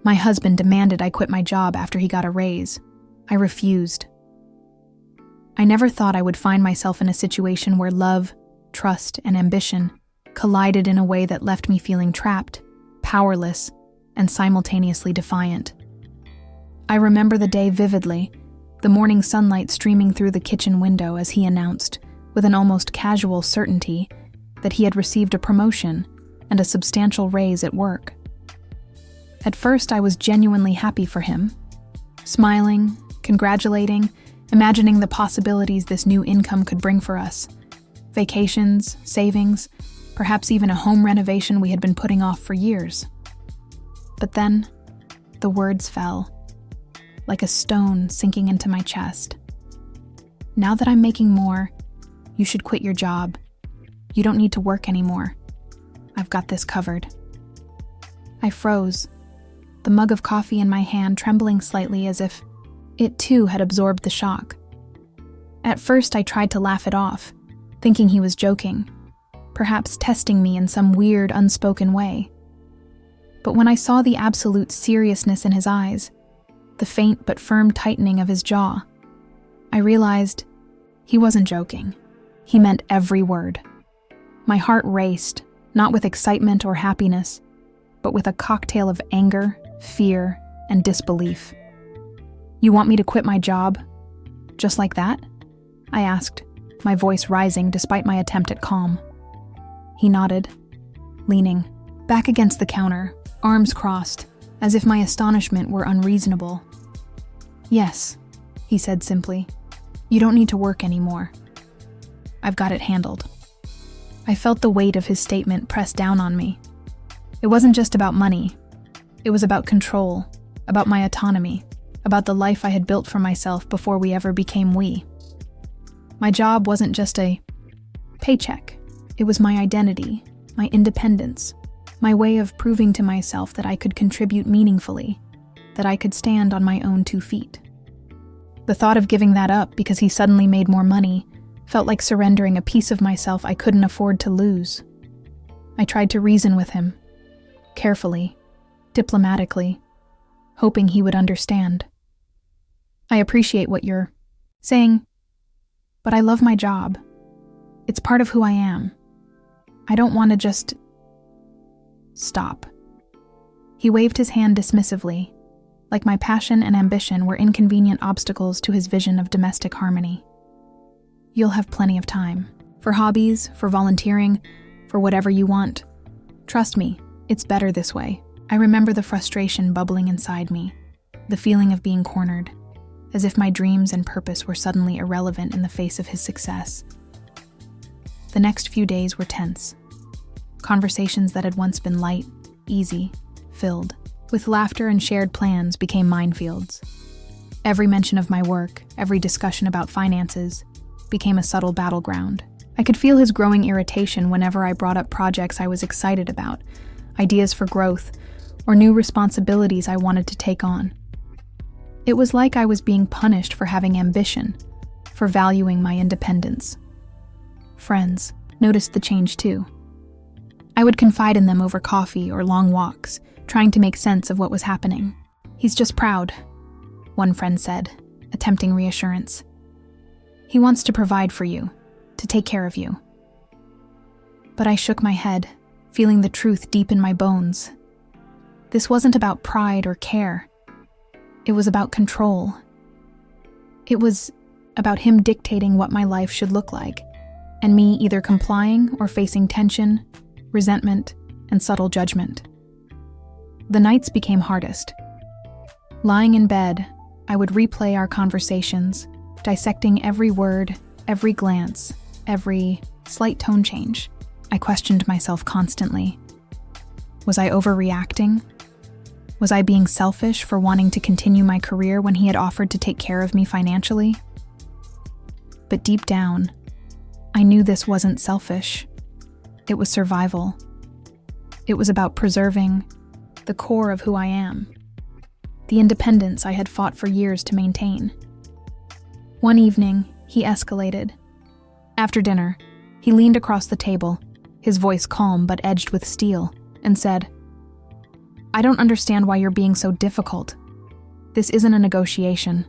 My husband demanded I quit my job after he got a raise. I refused. I never thought I would find myself in a situation where love, trust, and ambition collided in a way that left me feeling trapped, powerless, and simultaneously defiant. I remember the day vividly, the morning sunlight streaming through the kitchen window as he announced, with an almost casual certainty, that he had received a promotion and a substantial raise at work. At first, I was genuinely happy for him, smiling, congratulating, imagining the possibilities this new income could bring for us. Vacations, savings, perhaps even a home renovation we had been putting off for years. But then, the words fell, like a stone sinking into my chest. Now that I'm making more, you should quit your job. You don't need to work anymore. I've got this covered. I froze, the mug of coffee in my hand trembling slightly as if it too had absorbed the shock. At first, I tried to laugh it off, thinking he was joking, perhaps testing me in some weird, unspoken way. But when I saw the absolute seriousness in his eyes, the faint but firm tightening of his jaw, I realized he wasn't joking. He meant every word. My heart raced, not with excitement or happiness, but with a cocktail of anger, fear, and disbelief. You want me to quit my job? Just like that? I asked, my voice rising despite my attempt at calm. He nodded, leaning back against the counter, arms crossed, as if my astonishment were unreasonable. Yes, he said simply. You don't need to work anymore. I've got it handled. I felt the weight of his statement press down on me. It wasn't just about money. It was about control, about my autonomy, about the life I had built for myself before we ever became we. My job wasn't just a paycheck. It was my identity, my independence, my way of proving to myself that I could contribute meaningfully, that I could stand on my own 2 feet. The thought of giving that up because he suddenly made more money felt like surrendering a piece of myself I couldn't afford to lose. I tried to reason with him, carefully, diplomatically, hoping he would understand. I appreciate what you're saying, but I love my job. It's part of who I am. I don't want to just stop. He waved his hand dismissively, like my passion and ambition were inconvenient obstacles to his vision of domestic harmony. You'll have plenty of time. For hobbies, for volunteering, for whatever you want. Trust me, it's better this way. I remember the frustration bubbling inside me, the feeling of being cornered, as if my dreams and purpose were suddenly irrelevant in the face of his success. The next few days were tense. Conversations that had once been light, easy, filled with laughter and shared plans became minefields. Every mention of my work, every discussion about finances, became a subtle battleground. I could feel his growing irritation whenever I brought up projects I was excited about, ideas for growth, or new responsibilities I wanted to take on. It was like I was being punished for having ambition, for valuing my independence. Friends noticed the change too. I would confide in them over coffee or long walks, trying to make sense of what was happening. He's just proud, one friend said, attempting reassurance. He wants to provide for you, to take care of you. But I shook my head, feeling the truth deep in my bones. This wasn't about pride or care. It was about control. It was about him dictating what my life should look like, and me either complying or facing tension, resentment, and subtle judgment. The nights became hardest. Lying in bed, I would replay our conversations, dissecting every word, every glance, every slight tone change. I questioned myself constantly. Was I overreacting? Was I being selfish for wanting to continue my career when he had offered to take care of me financially? But deep down, I knew this wasn't selfish. It was survival. It was about preserving the core of who I am, the independence I had fought for years to maintain. One evening, he escalated. After dinner, he leaned across the table, his voice calm but edged with steel, and said, I don't understand why you're being so difficult. This isn't a negotiation.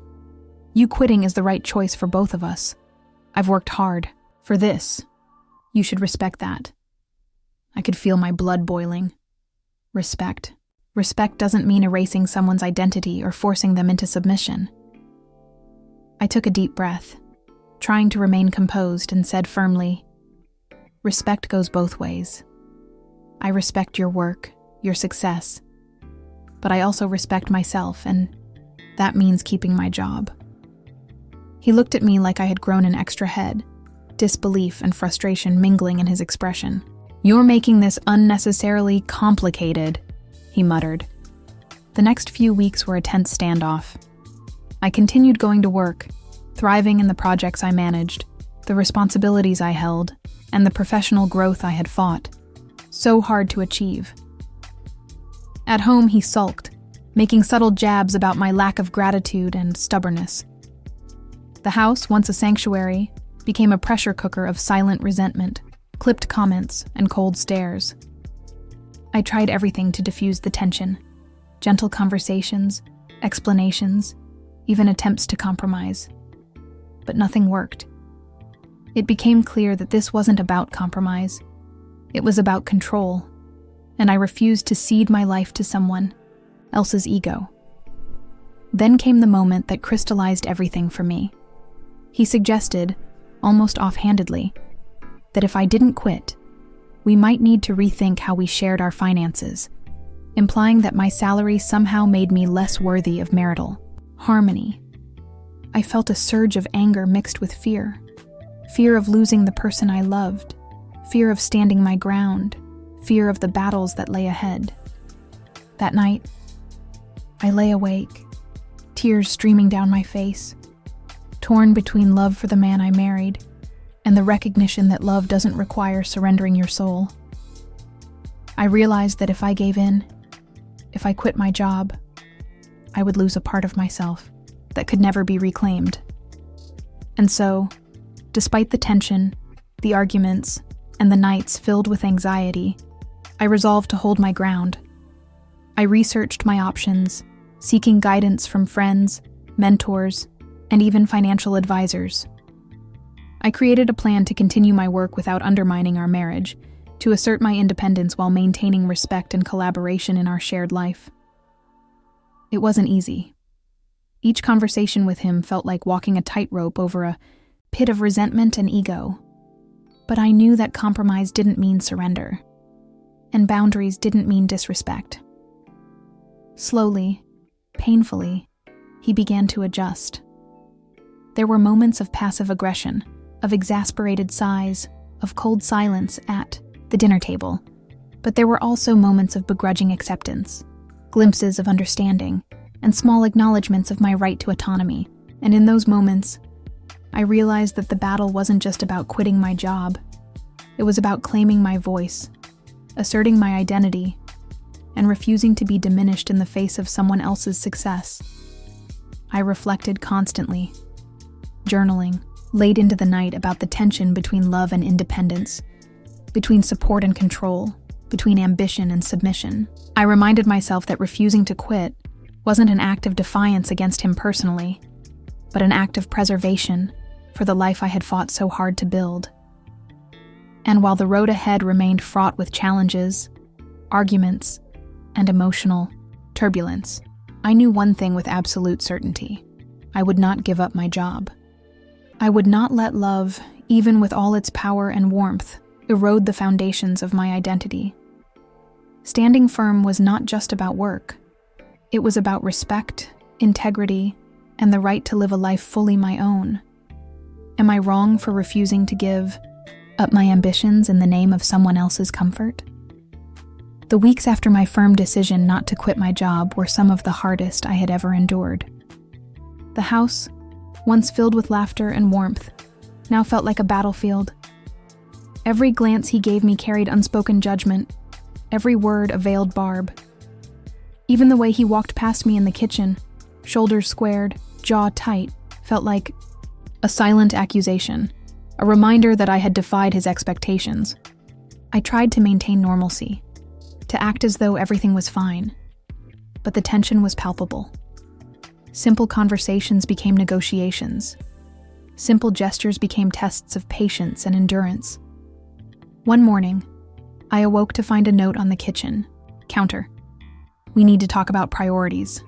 You quitting is the right choice for both of us. I've worked hard for this. You should respect that. I could feel my blood boiling. Respect. Respect doesn't mean erasing someone's identity or forcing them into submission. I took a deep breath, trying to remain composed, and said firmly, respect goes both ways. I respect your work, your success, but I also respect myself, and that means keeping my job. He looked at me like I had grown an extra head, disbelief and frustration mingling in his expression. You're making this unnecessarily complicated, he muttered. The next few weeks were a tense standoff. I continued going to work, thriving in the projects I managed, the responsibilities I held, and the professional growth I had fought so hard to achieve. At home, he sulked, making subtle jabs about my lack of gratitude and stubbornness. The house, once a sanctuary, became a pressure cooker of silent resentment, clipped comments, and cold stares. I tried everything to diffuse the tension: gentle conversations, explanations, even attempts to compromise. But nothing worked. It became clear that this wasn't about compromise. It was about control, and I refused to cede my life to someone else's ego. Then came the moment that crystallized everything for me. He suggested, almost offhandedly, that if I didn't quit, we might need to rethink how we shared our finances, implying that my salary somehow made me less worthy of marital harmony. I felt a surge of anger mixed with fear. Fear of losing the person I loved, fear of standing my ground, fear of the battles that lay ahead. That night, I lay awake, tears streaming down my face, torn between love for the man I married and the recognition that love doesn't require surrendering your soul. I realized that if I gave in, if I quit my job, I would lose a part of myself that could never be reclaimed. And so, despite the tension, the arguments, and the nights filled with anxiety, I resolved to hold my ground. I researched my options, seeking guidance from friends, mentors, and even financial advisors. I created a plan to continue my work without undermining our marriage, to assert my independence while maintaining respect and collaboration in our shared life. It wasn't easy. Each conversation with him felt like walking a tightrope over a pit of resentment and ego. But I knew that compromise didn't mean surrender, and boundaries didn't mean disrespect. Slowly, painfully, he began to adjust. There were moments of passive aggression, of exasperated sighs, of cold silence at the dinner table, but there were also moments of begrudging acceptance, glimpses of understanding, and small acknowledgments of my right to autonomy. And in those moments, I realized that the battle wasn't just about quitting my job. It was about claiming my voice, asserting my identity, and refusing to be diminished in the face of someone else's success. I reflected constantly, journaling late into the night about the tension between love and independence, between support and control, between ambition and submission. I reminded myself that refusing to quit wasn't an act of defiance against him personally, but an act of preservation for the life I had fought so hard to build. And while the road ahead remained fraught with challenges, arguments, and emotional turbulence, I knew one thing with absolute certainty: I would not give up my job. I would not let love, even with all its power and warmth, erode the foundations of my identity. Standing firm was not just about work. It was about respect, integrity, and the right to live a life fully my own. Am I wrong for refusing to give up my ambitions in the name of someone else's comfort? The weeks after my firm decision not to quit my job were some of the hardest I had ever endured. The house, once filled with laughter and warmth, now felt like a battlefield. Every glance he gave me carried unspoken judgment, every word a veiled barb. Even the way he walked past me in the kitchen, shoulders squared, jaw tight, felt like a silent accusation, a reminder that I had defied his expectations. I tried to maintain normalcy, to act as though everything was fine, but the tension was palpable. Simple conversations became negotiations. Simple gestures became tests of patience and endurance. One morning, I awoke to find a note on the kitchen counter. "We need to talk about priorities."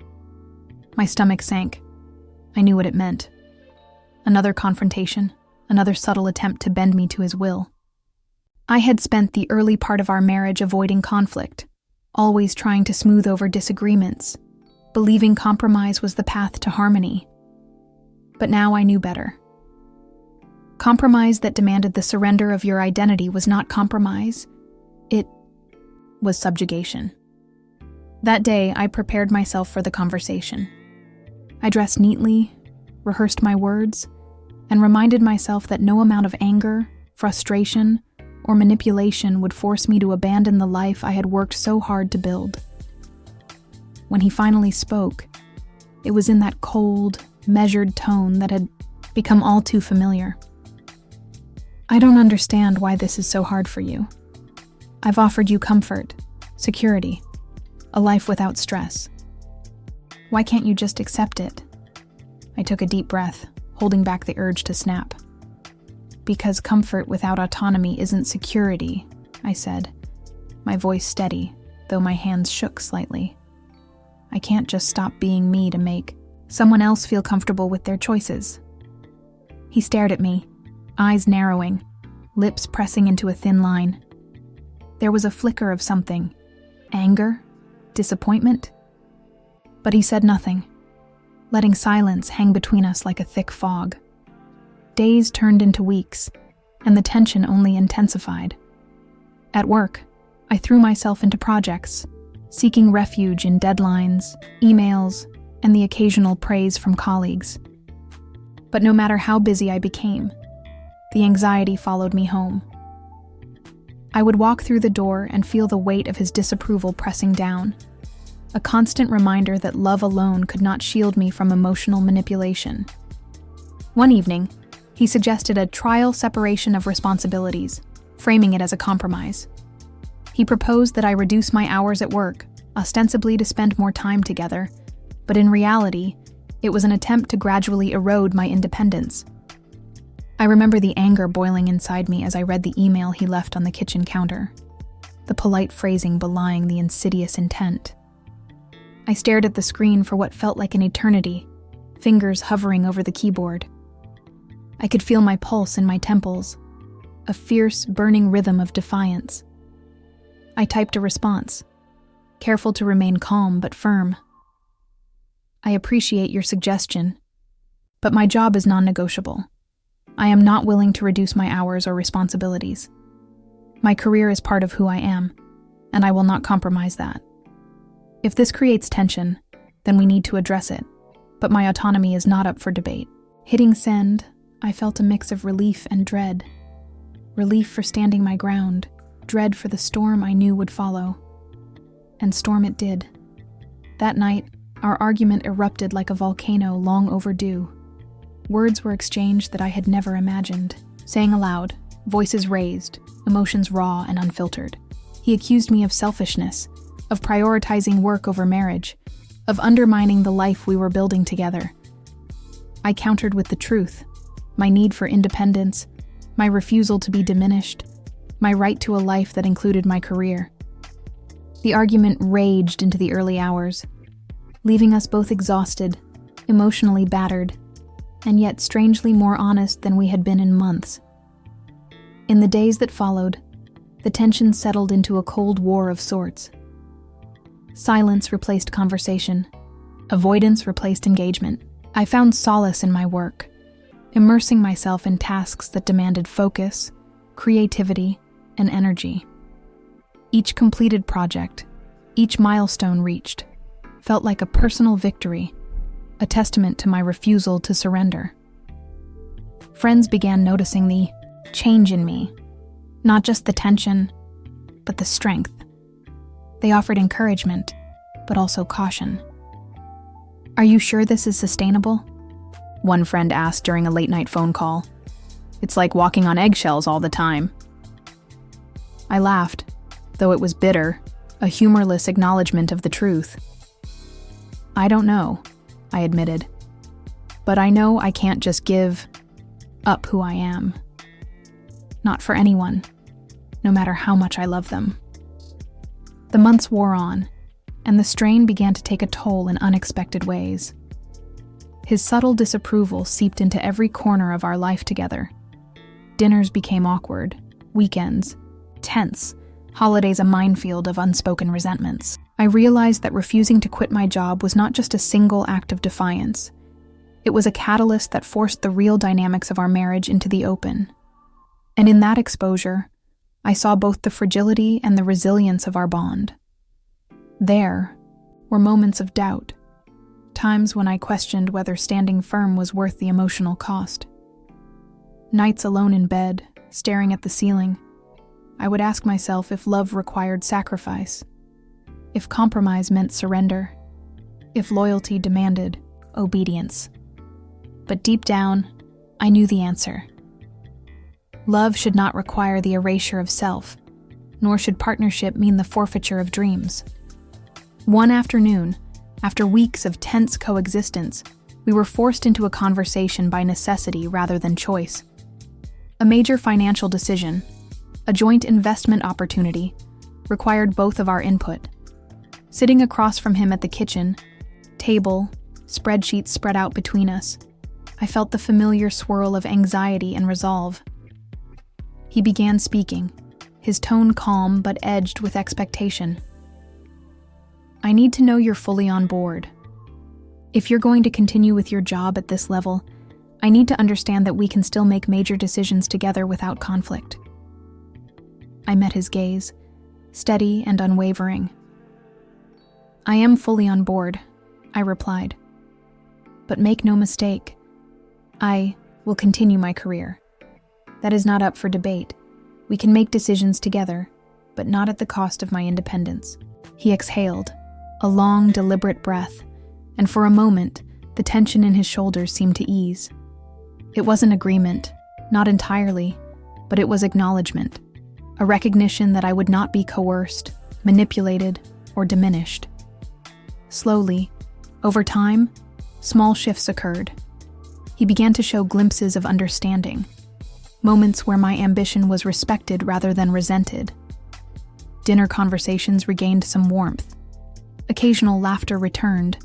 My stomach sank. I knew what it meant. Another confrontation, another subtle attempt to bend me to his will. I had spent the early part of our marriage avoiding conflict, always trying to smooth over disagreements, believing compromise was the path to harmony. But now I knew better. Compromise that demanded the surrender of your identity was not compromise. It was subjugation. That day, I prepared myself for the conversation. I dressed neatly, rehearsed my words, and reminded myself that no amount of anger, frustration, or manipulation would force me to abandon the life I had worked so hard to build. When he finally spoke, it was in that cold, measured tone that had become all too familiar. "I don't understand why this is so hard for you. I've offered you comfort, security, a life without stress. Why can't you just accept it?" I took a deep breath, holding back the urge to snap. "Because comfort without autonomy isn't security," I said, my voice steady, though my hands shook slightly. "I can't just stop being me to make someone else feel comfortable with their choices." He stared at me, eyes narrowing, lips pressing into a thin line. There was a flicker of something, anger, disappointment. But he said nothing, letting silence hang between us like a thick fog. Days turned into weeks, and the tension only intensified. At work, I threw myself into projects, seeking refuge in deadlines, emails, and the occasional praise from colleagues. But no matter how busy I became, the anxiety followed me home. I would walk through the door and feel the weight of his disapproval pressing down, a constant reminder that love alone could not shield me from emotional manipulation. One evening, he suggested a trial separation of responsibilities, framing it as a compromise. He proposed that I reduce my hours at work, ostensibly to spend more time together, but in reality, it was an attempt to gradually erode my independence. I remember the anger boiling inside me as I read the email he left on the kitchen counter, the polite phrasing belying the insidious intent. I stared at the screen for what felt like an eternity, fingers hovering over the keyboard. I could feel my pulse in my temples, a fierce, burning rhythm of defiance. I typed a response, careful to remain calm but firm. "I appreciate your suggestion, but my job is non-negotiable. I am not willing to reduce my hours or responsibilities. My career is part of who I am, and I will not compromise that. If this creates tension, then we need to address it, but my autonomy is not up for debate." Hitting send, I felt a mix of relief and dread. Relief for standing my ground, dread for the storm I knew would follow. And storm it did. That night, our argument erupted like a volcano long overdue. Words were exchanged that I had never imagined, saying aloud, voices raised, emotions raw and unfiltered. He accused me of selfishness, of prioritizing work over marriage, of undermining the life we were building together. I countered with the truth, my need for independence, my refusal to be diminished, my right to a life that included my career. The argument raged into the early hours, leaving us both exhausted, emotionally battered, and yet strangely more honest than we had been in months. In the days that followed, the tension settled into a cold war of sorts. Silence replaced conversation. Avoidance replaced engagement. I found solace in my work, immersing myself in tasks that demanded focus, creativity, and energy. Each completed project, each milestone reached, felt like a personal victory, a testament to my refusal to surrender. Friends began noticing the change in me, not just the tension, but the strength. They offered encouragement, but also caution. "Are you sure this is sustainable?" one friend asked during a late-night phone call. "It's like walking on eggshells all the time." I laughed, though it was bitter, a humorless acknowledgement of the truth. I don't know, I admitted. But I know I can't just give up who I am. Not for anyone, no matter how much I love them. The months wore on, and the strain began to take a toll in unexpected ways. His subtle disapproval seeped into every corner of our life together. Dinners became awkward, weekends tense, holidays a minefield of unspoken resentments. I realized that refusing to quit my job was not just a single act of defiance. It was a catalyst that forced the real dynamics of our marriage into the open. And in that exposure, I saw both the fragility and the resilience of our bond. There were moments of doubt, times when I questioned whether standing firm was worth the emotional cost. Nights alone in bed, staring at the ceiling, I would ask myself if love required sacrifice, if compromise meant surrender, if loyalty demanded obedience. But deep down, I knew the answer. Love should not require the erasure of self, nor should partnership mean the forfeiture of dreams. One afternoon, after weeks of tense coexistence, we were forced into a conversation by necessity rather than choice. A major financial decision, a joint investment opportunity, required both of our input. Sitting across from him at the kitchen table, spreadsheets spread out between us, I felt the familiar swirl of anxiety and resolve. He began speaking, his tone calm but edged with expectation. I need to know you're fully on board. If you're going to continue with your job at this level, I need to understand that we can still make major decisions together without conflict. I met his gaze, steady and unwavering. I am fully on board, I replied. But make no mistake, I will continue my career. That is not up for debate. We can make decisions together, but not at the cost of my independence. He exhaled, a long, deliberate breath, and for a moment, the tension in his shoulders seemed to ease. It wasn't agreement, not entirely, but it was acknowledgement, a recognition that I would not be coerced, manipulated, or diminished. Slowly, over time, small shifts occurred. He began to show glimpses of understanding, moments where my ambition was respected rather than resented. Dinner conversations regained some warmth. Occasional laughter returned,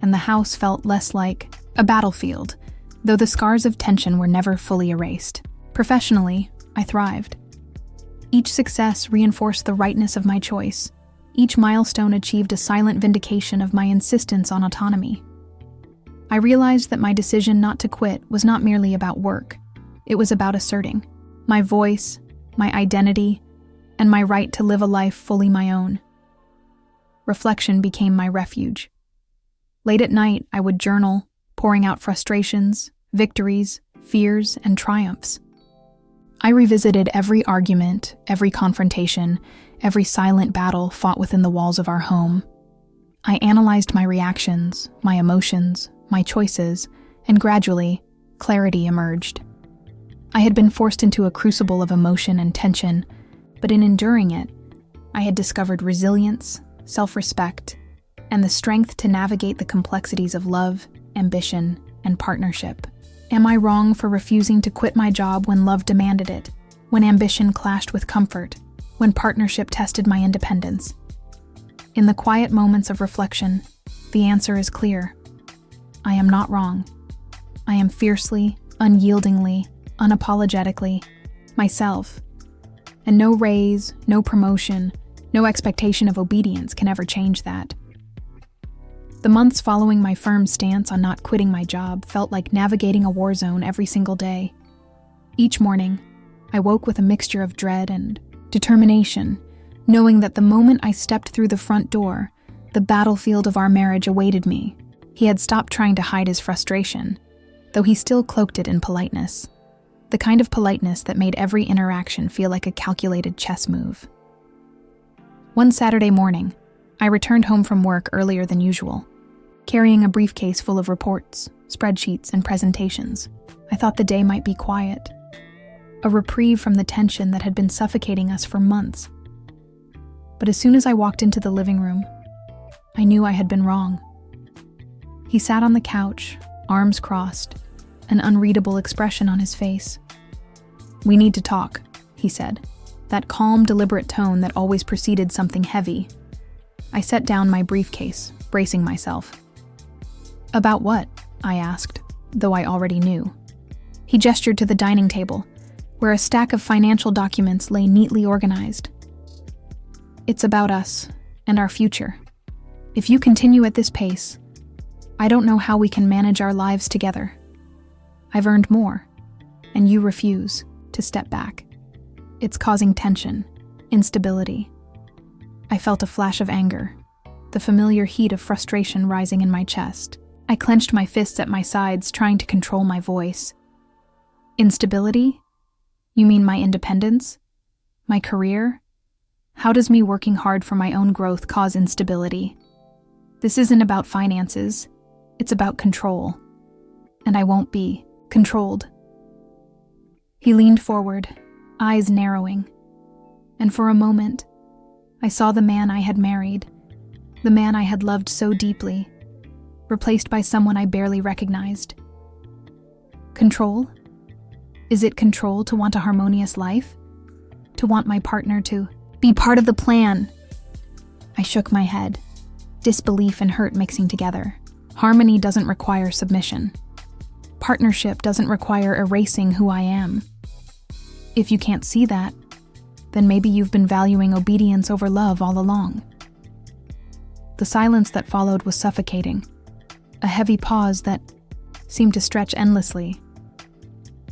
and the house felt less like a battlefield, though the scars of tension were never fully erased. Professionally, I thrived. Each success reinforced the rightness of my choice. Each milestone achieved a silent vindication of my insistence on autonomy. I realized that my decision not to quit was not merely about work. It was about asserting my voice, my identity, and my right to live a life fully my own. Reflection became my refuge. Late at night, I would journal, pouring out frustrations, victories, fears, and triumphs. I revisited every argument, every confrontation, every silent battle fought within the walls of our home. I analyzed my reactions, my emotions, my choices, and gradually, clarity emerged. I had been forced into a crucible of emotion and tension, but in enduring it, I had discovered resilience, self-respect, and the strength to navigate the complexities of love, ambition, and partnership. Am I wrong for refusing to quit my job when love demanded it, when ambition clashed with comfort, when partnership tested my independence? In the quiet moments of reflection, the answer is clear. I am not wrong. I am fiercely, unyieldingly, unapologetically myself. And no raise, no promotion, no expectation of obedience can ever change that. The months following my firm stance on not quitting my job felt like navigating a war zone every single day. Each morning, I woke with a mixture of dread and determination, knowing that the moment I stepped through the front door, the battlefield of our marriage awaited me. He had stopped trying to hide his frustration, though he still cloaked it in politeness. The kind of politeness that made every interaction feel like a calculated chess move. One Saturday morning, I returned home from work earlier than usual, carrying a briefcase full of reports, spreadsheets, and presentations. I thought the day might be quiet, a reprieve from the tension that had been suffocating us for months. But as soon as I walked into the living room, I knew I had been wrong. He sat on the couch, arms crossed, an unreadable expression on his face. "We need to talk," he said, that calm, deliberate tone that always preceded something heavy. I set down my briefcase, bracing myself. "About what?" I asked, though I already knew. He gestured to the dining table, where a stack of financial documents lay neatly organized. "It's about us and our future. If you continue at this pace, I don't know how we can manage our lives together. I've earned more, and you refuse to step back. It's causing tension, instability." I felt a flash of anger, the familiar heat of frustration rising in my chest. I clenched my fists at my sides, trying to control my voice. "Instability? You mean my independence? My career? How does me working hard for my own growth cause instability? This isn't about finances. It's about control. And I won't be controlled." He leaned forward, eyes narrowing. And for a moment, I saw the man I had married, the man I had loved so deeply, replaced by someone I barely recognized. Control? Is it control to want a harmonious life? To want my partner to be part of the plan? I shook my head, disbelief and hurt mixing together. Harmony doesn't require submission. Partnership doesn't require erasing who I am. If you can't see that, then maybe you've been valuing obedience over love all along. The silence that followed was suffocating, a heavy pause that seemed to stretch endlessly.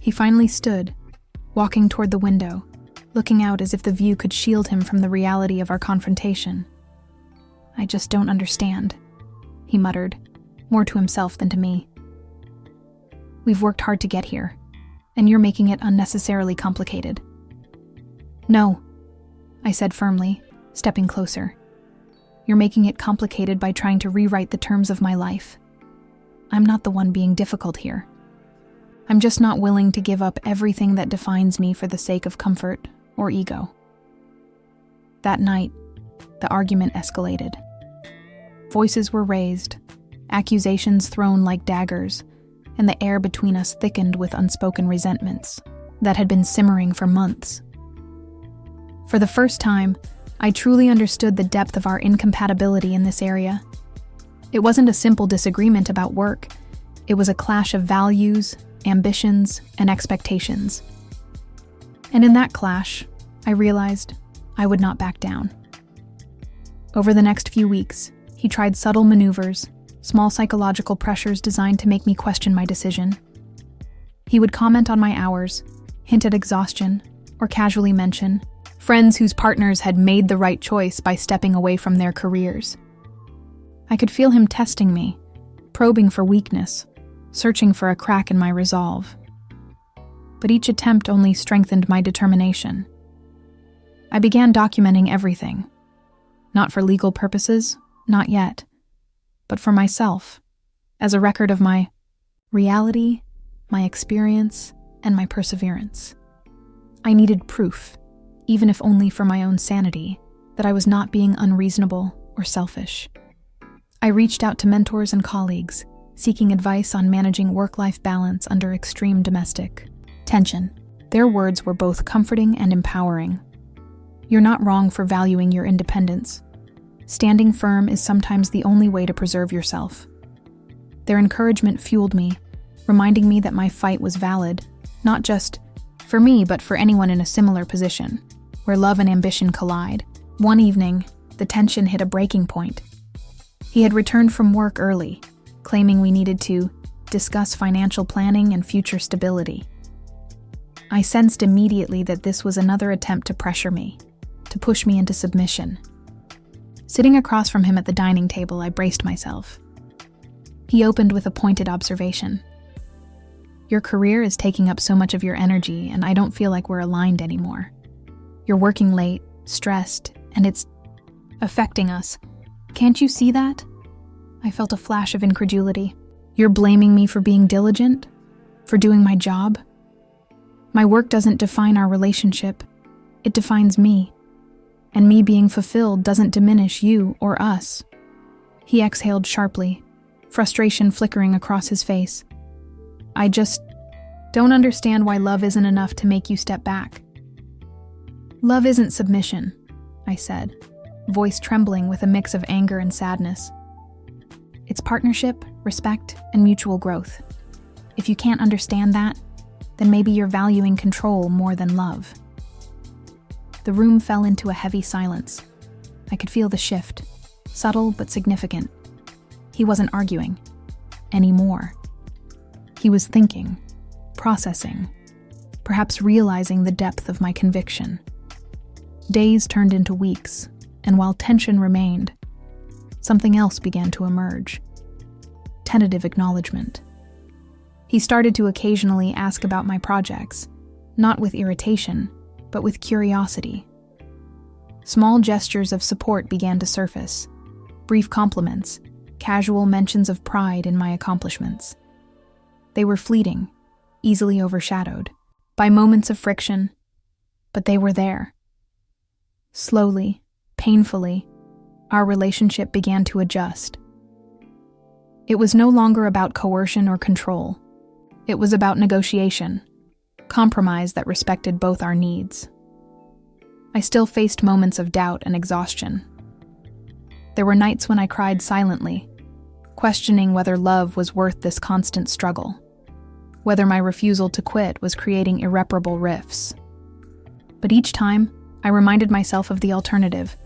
He finally stood, walking toward the window, looking out as if the view could shield him from the reality of our confrontation. "I just don't understand," he muttered, more to himself than to me. "We've worked hard to get here, and you're making it unnecessarily complicated." "No," I said firmly, stepping closer. "You're making it complicated by trying to rewrite the terms of my life. I'm not the one being difficult here. I'm just not willing to give up everything that defines me for the sake of comfort or ego." That night, the argument escalated. Voices were raised, accusations thrown like daggers, and the air between us thickened with unspoken resentments that had been simmering for months. For the first time, I truly understood the depth of our incompatibility in this area. It wasn't a simple disagreement about work. It was a clash of values, ambitions, and expectations. And in that clash, I realized I would not back down. Over the next few weeks, he tried subtle maneuvers, small psychological pressures designed to make me question my decision. He would comment on my hours, hint at exhaustion, or casually mention friends whose partners had made the right choice by stepping away from their careers. I could feel him testing me, probing for weakness, searching for a crack in my resolve. But each attempt only strengthened my determination. I began documenting everything. Not for legal purposes, not yet, but for myself, as a record of my reality, my experience, and my perseverance. I needed proof, even if only for my own sanity, that I was not being unreasonable or selfish. I reached out to mentors and colleagues, seeking advice on managing work-life balance under extreme domestic tension. Their words were both comforting and empowering. "You're not wrong for valuing your independence. Standing firm is sometimes the only way to preserve yourself." Their encouragement fueled me, reminding me that my fight was valid, not just for me, but for anyone in a similar position, where love and ambition collide. One evening, the tension hit a breaking point. He had returned from work early, claiming we needed to discuss financial planning and future stability. I sensed immediately that this was another attempt to pressure me, to push me into submission. Sitting across from him at the dining table, I braced myself. He opened with a pointed observation. "Your career is taking up so much of your energy, and I don't feel like we're aligned anymore. You're working late, stressed, and it's affecting us. Can't you see that?" I felt a flash of incredulity. "You're blaming me for being diligent? For doing my job? My work doesn't define our relationship. It defines me. And me being fulfilled doesn't diminish you or us." He exhaled sharply, frustration flickering across his face. "I just don't understand why love isn't enough to make you step back." "Love isn't submission," I said, voice trembling with a mix of anger and sadness. "It's partnership, respect, and mutual growth. If you can't understand that, then maybe you're valuing control more than love." The room fell into a heavy silence. I could feel the shift, subtle but significant. He wasn't arguing anymore. He was thinking, processing, perhaps realizing the depth of my conviction. Days turned into weeks, and while tension remained, something else began to emerge. Tentative acknowledgement. He started to occasionally ask about my projects, not with irritation, but with curiosity. Small gestures of support began to surface, brief compliments, casual mentions of pride in my accomplishments. They were fleeting, easily overshadowed by moments of friction, but they were there. Slowly, painfully, our relationship began to adjust. It was no longer about coercion or control. It was about negotiation, compromise that respected both our needs. I still faced moments of doubt and exhaustion. There were nights when I cried silently, questioning whether love was worth this constant struggle, whether my refusal to quit was creating irreparable rifts. But each time, I reminded myself of the alternative,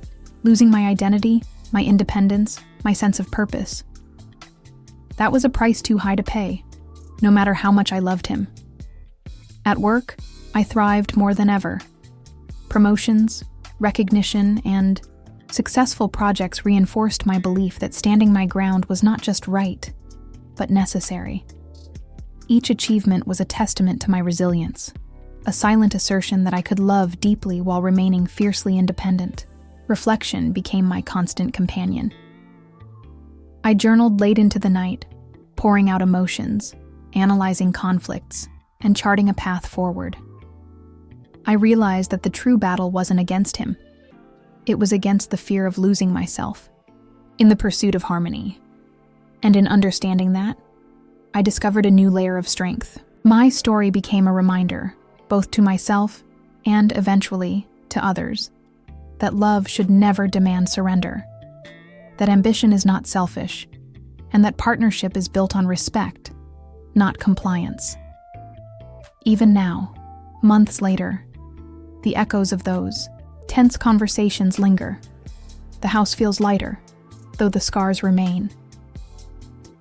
losing my identity, my independence, my sense of purpose. That was a price too high to pay, no matter how much I loved him. At work, I thrived more than ever. Promotions, recognition, and successful projects reinforced my belief that standing my ground was not just right, but necessary. Each achievement was a testament to my resilience, a silent assertion that I could love deeply while remaining fiercely independent. Reflection became my constant companion. I journaled late into the night, pouring out emotions, analyzing conflicts, and charting a path forward. I realized that the true battle wasn't against him. It was against the fear of losing myself, in the pursuit of harmony. And in understanding that, I discovered a new layer of strength. My story became a reminder, both to myself and eventually to others, that love should never demand surrender, that ambition is not selfish, and that partnership is built on respect, not compliance. Even now, months later, the echoes of those tense conversations linger. The house feels lighter, though the scars remain.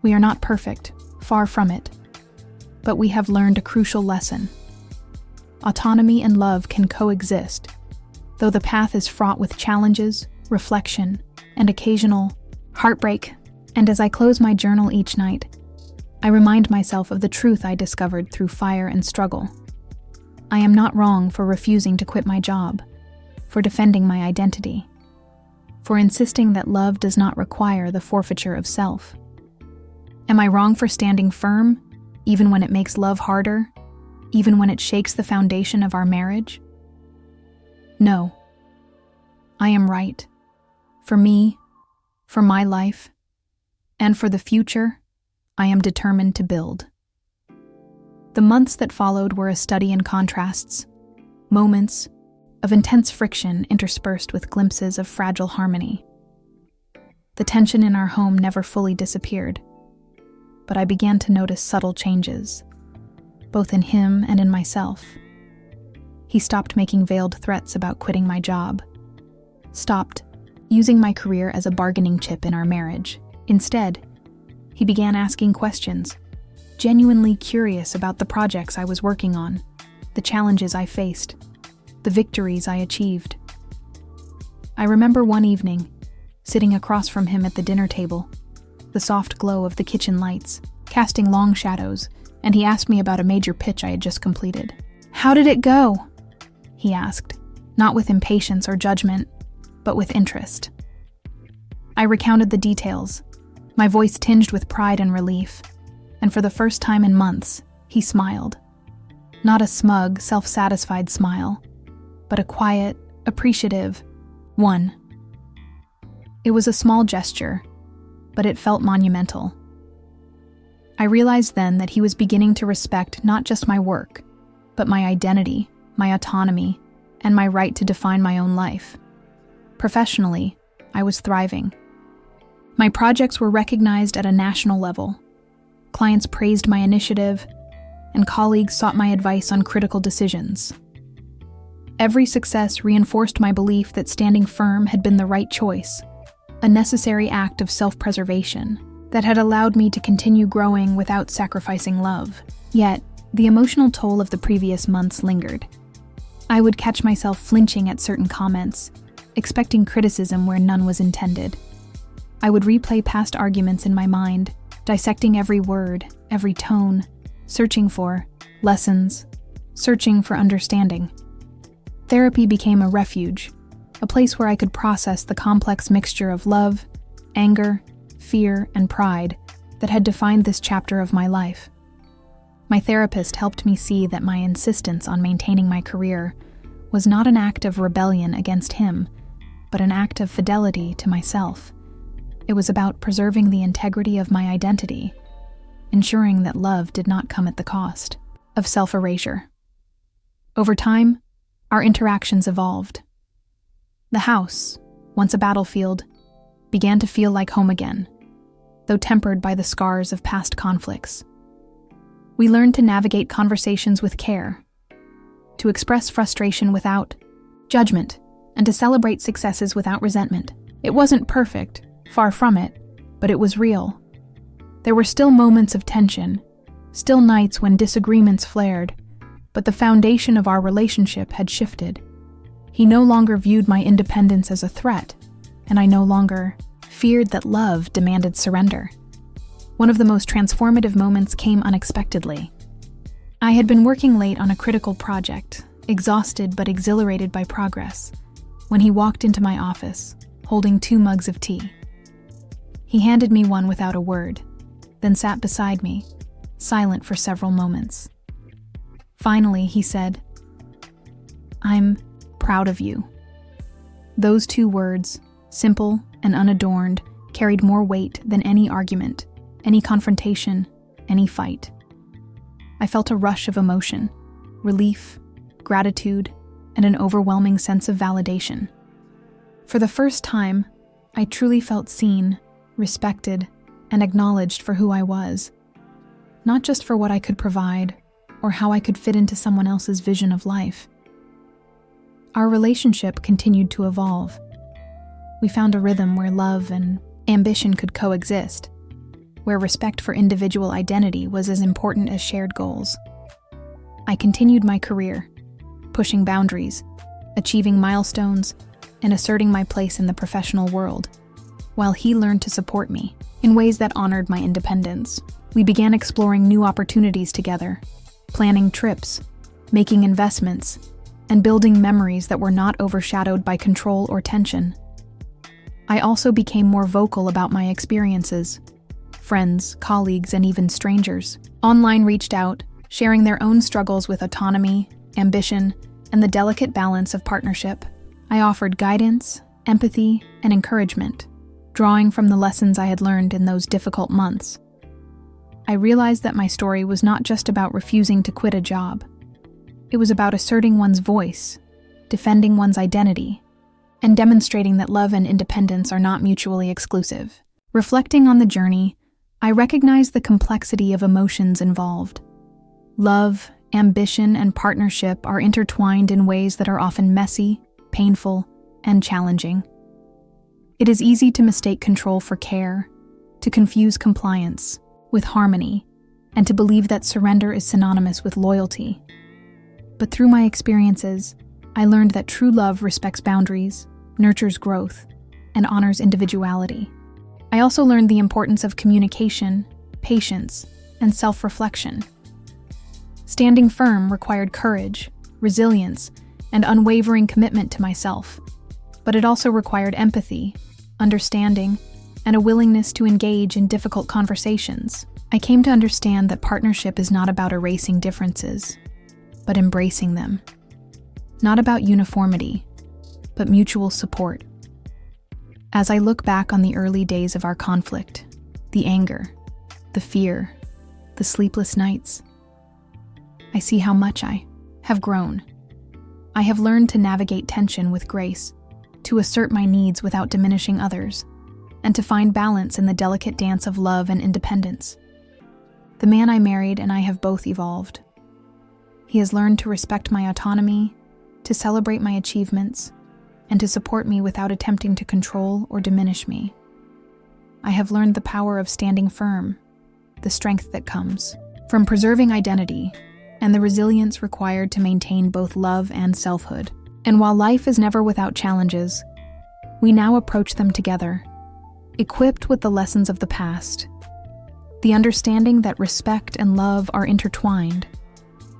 We are not perfect, far from it, but we have learned a crucial lesson. Autonomy and love can coexist, though the path is fraught with challenges, reflection, and occasional heartbreak. And as I close my journal each night, I remind myself of the truth I discovered through fire and struggle. I am not wrong for refusing to quit my job, for defending my identity, for insisting that love does not require the forfeiture of self. Am I wrong for standing firm, even when it makes love harder, even when it shakes the foundation of our marriage? No. I am right. For me, for my life, and for the future I am determined to build. The months that followed were a study in contrasts, moments of intense friction interspersed with glimpses of fragile harmony. The tension in our home never fully disappeared, but I began to notice subtle changes, both in him and in myself. He stopped making veiled threats about quitting my job, stopped using my career as a bargaining chip in our marriage. Instead, he began asking questions, genuinely curious about the projects I was working on, the challenges I faced, the victories I achieved. I remember one evening, sitting across from him at the dinner table, the soft glow of the kitchen lights, casting long shadows, and he asked me about a major pitch I had just completed. "How did it go?" he asked, not with impatience or judgment, but with interest. I recounted the details, my voice tinged with pride and relief, and for the first time in months, he smiled. Not a smug, self-satisfied smile, but a quiet, appreciative one. It was a small gesture, but it felt monumental. I realized then that he was beginning to respect not just my work, but my identity, my autonomy, and my right to define my own life. Professionally, I was thriving. My projects were recognized at a national level. Clients praised my initiative, and colleagues sought my advice on critical decisions. Every success reinforced my belief that standing firm had been the right choice, a necessary act of self-preservation that had allowed me to continue growing without sacrificing love. Yet, the emotional toll of the previous months lingered. I would catch myself flinching at certain comments, expecting criticism where none was intended. I would replay past arguments in my mind, dissecting every word, every tone, searching for lessons, searching for understanding. Therapy became a refuge, a place where I could process the complex mixture of love, anger, fear, and pride that had defined this chapter of my life. My therapist helped me see that my insistence on maintaining my career was not an act of rebellion against him, but an act of fidelity to myself. It was about preserving the integrity of my identity, ensuring that love did not come at the cost of self-erasure. Over time, our interactions evolved. The house, once a battlefield, began to feel like home again, though tempered by the scars of past conflicts. We learned to navigate conversations with care, to express frustration without judgment, and to celebrate successes without resentment. It wasn't perfect, far from it, but it was real. There were still moments of tension, still nights when disagreements flared, but the foundation of our relationship had shifted. He no longer viewed my independence as a threat, and I no longer feared that love demanded surrender. One of the most transformative moments came unexpectedly. I had been working late on a critical project, exhausted but exhilarated by progress, when he walked into my office, holding 2 mugs of tea. He handed me one without a word, then sat beside me, silent for several moments. Finally, he said, "I'm proud of you." Those 2 words, simple and unadorned, carried more weight than any argument, any confrontation, any fight. I felt a rush of emotion, relief, gratitude, and an overwhelming sense of validation. For the first time, I truly felt seen, respected, and acknowledged for who I was, not just for what I could provide or how I could fit into someone else's vision of life. Our relationship continued to evolve. We found a rhythm where love and ambition could coexist, where respect for individual identity was as important as shared goals. I continued my career, pushing boundaries, achieving milestones, and asserting my place in the professional world, while he learned to support me in ways that honored my independence. We began exploring new opportunities together, planning trips, making investments, and building memories that were not overshadowed by control or tension. I also became more vocal about my experiences. Friends, colleagues, and even strangers online reached out, sharing their own struggles with autonomy, ambition, and the delicate balance of partnership. I offered guidance, empathy, and encouragement, drawing from the lessons I had learned in those difficult months. I realized that my story was not just about refusing to quit a job. It was about asserting one's voice, defending one's identity, and demonstrating that love and independence are not mutually exclusive. Reflecting on the journey, I recognized the complexity of emotions involved. Love, ambition, and partnership are intertwined in ways that are often messy, painful, and challenging. It is easy to mistake control for care, to confuse compliance with harmony, and to believe that surrender is synonymous with loyalty. But through my experiences, I learned that true love respects boundaries, nurtures growth, and honors individuality. I also learned the importance of communication, patience, and self-reflection. Standing firm required courage, resilience, and unwavering commitment to myself, but it also required empathy, understanding, and a willingness to engage in difficult conversations. I came to understand that partnership is not about erasing differences, but embracing them. Not about uniformity, but mutual support. As I look back on the early days of our conflict, the anger, the fear, the sleepless nights. I see how much I have grown. I have learned to navigate tension with grace, to assert my needs without diminishing others, and to find balance in the delicate dance of love and independence. The man I married and I have both evolved. He has learned to respect my autonomy, to celebrate my achievements, and to support me without attempting to control or diminish me. I have learned the power of standing firm, the strength that comes from preserving identity, and the resilience required to maintain both love and selfhood. And while life is never without challenges, we now approach them together, equipped with the lessons of the past, the understanding that respect and love are intertwined,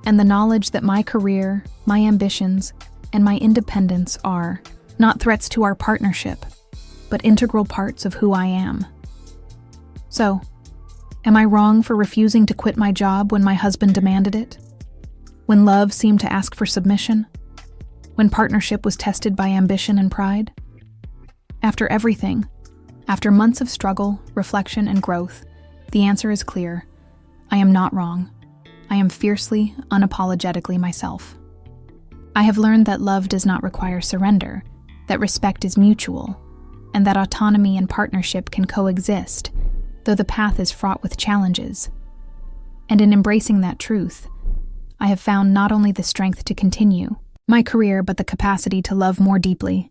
and the knowledge that my career, my ambitions, and my independence are not threats to our partnership, but integral parts of who I am. So, am I wrong for refusing to quit my job when my husband demanded it? When love seemed to ask for submission? When partnership was tested by ambition and pride? After everything, after months of struggle, reflection, and growth, the answer is clear. I am not wrong. I am fiercely, unapologetically myself. I have learned that love does not require surrender, that respect is mutual, and that autonomy and partnership can coexist, though the path is fraught with challenges. And in embracing that truth, I have found not only the strength to continue my career, but the capacity to love more deeply,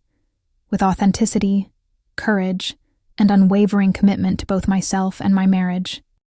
with authenticity, courage, and unwavering commitment to both myself and my marriage.